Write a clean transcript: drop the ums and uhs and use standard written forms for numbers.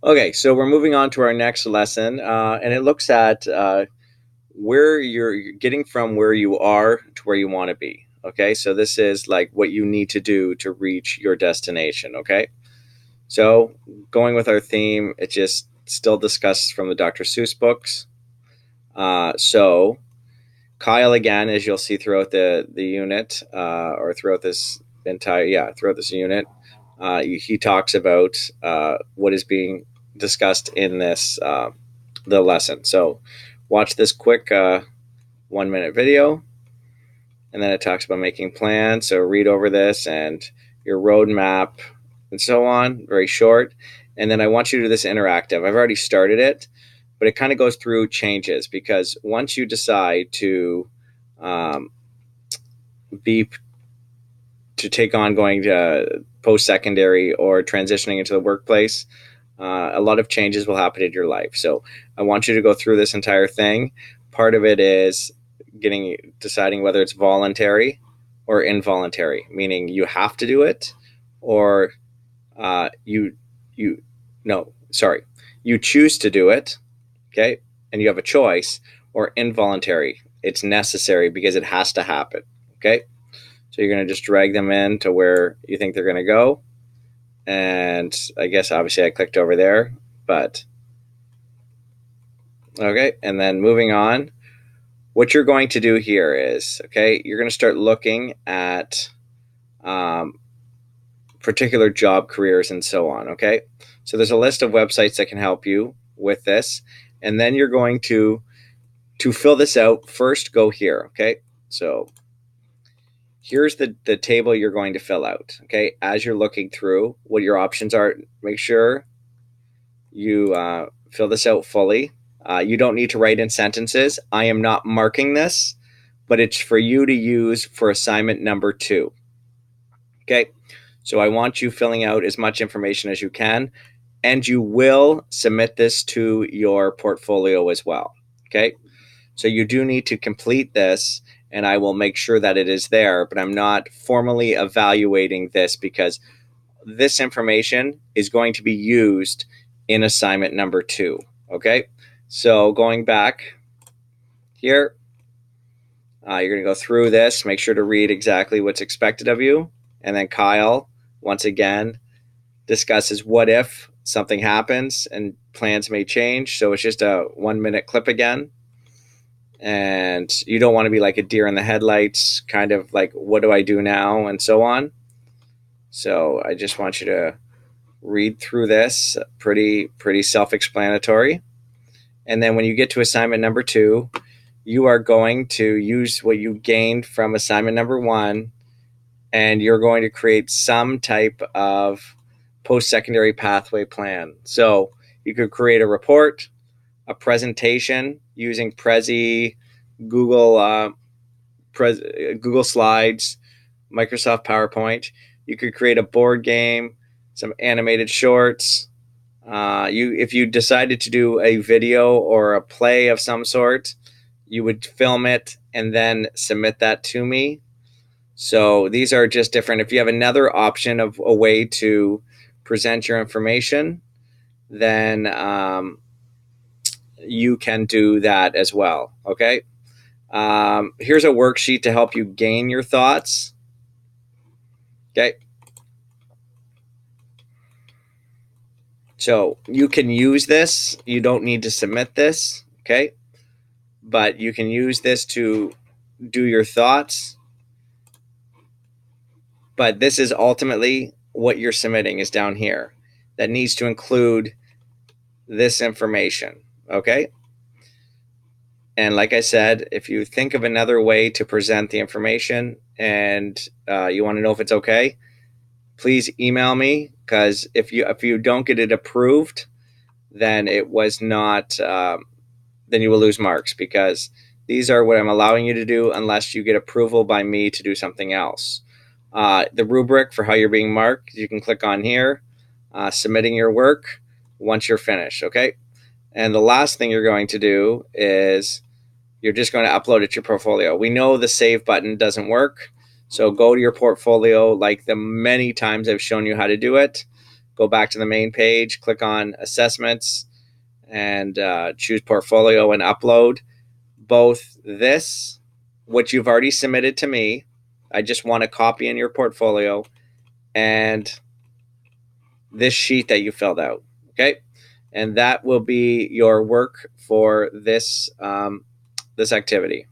Okay, so we're moving on to our next lesson, and it looks at where you're getting from where you are to where you want to be. Okay, so this is like what you need to do to reach your destination. Okay, so going with our theme, it just still discussed from the Dr. Seuss books. So Kyle, again, as you'll see throughout the unit, or throughout this throughout this unit, he talks about what is being discussed in this the lesson. So watch this quick 1 minute video, and then it talks about making plans. So read over this and your roadmap and so on. Very short. And then I want you to do this interactive. I've already started it, but it kind of goes through changes, because once you decide to um, be to take on going to post-secondary or transitioning into the workplace, a lot of changes will happen in your life. So I want you to go through this entire thing. Part of it is deciding whether it's voluntary or involuntary, meaning you have to do it, or you no, sorry, you choose to do it, okay, and you have a choice, or involuntary, it's necessary because it has to happen, okay. So you're going to just drag them in to where you think they're going to go. And I guess obviously I clicked over there, but okay. And then moving on, what you're going to do here is, okay, you're going to start looking at particular job careers and so on, okay? So there's a list of websites that can help you with this. And then you're going to fill this out, first go here, okay? So here's the table you're going to fill out, okay? As you're looking through what your options are, make sure you fill this out fully. You don't need to write in sentences. I am not marking this, but it's for you to use for assignment number 2, okay? So I want you filling out as much information as you can, and you will submit this to your portfolio as well, okay? So you do need to complete this, and I will make sure that it is there, but I'm not formally evaluating this because this information is going to be used in assignment number 2, okay? So going back here, you're going to go through this, make sure to read exactly what's expected of you, and then Kyle, once again, discusses what if something happens and plans may change. So it's just a 1 minute clip again. And you don't want to be like a deer in the headlights, kind of like, what do I do now? And so on. So I just want you to read through this, pretty self-explanatory. And then when you get to assignment number 2, you are going to use what you gained from assignment number 1, and you're going to create some type of post-secondary pathway plan. So you could create a report, a presentation using Prezi, Google Google Slides, Microsoft PowerPoint. You could create a board game, some animated shorts. If you decided to do a video or a play of some sort, you would film it and then submit that to me. So these are just different. If you have another option of a way to present your information, then you can do that as well, okay? Here's a worksheet to help you gain your thoughts, okay? So you can use this. You don't need to submit this, okay? But you can use this to do your thoughts. But this is ultimately what you're submitting is down here. That needs to include this information, okay? And like I said, if you think of another way to present the information and you want to know if it's okay, please email me, because if you don't get it approved, then it was not, then you will lose marks, because these are what I'm allowing you to do unless you get approval by me to do something else. The rubric for how you're being marked, you can click on here, submitting your work once you're finished, okay? And the last thing you're going to do is you're just going to upload it to your portfolio. We know the save button doesn't work, so go to your portfolio like the many times I've shown you how to do it. go back to the main page, click on assessments, and choose portfolio and upload. Both this, what you've already submitted to me, I just want a copy in your portfolio, and this sheet that you filled out. Okay, and that will be your work for this this activity.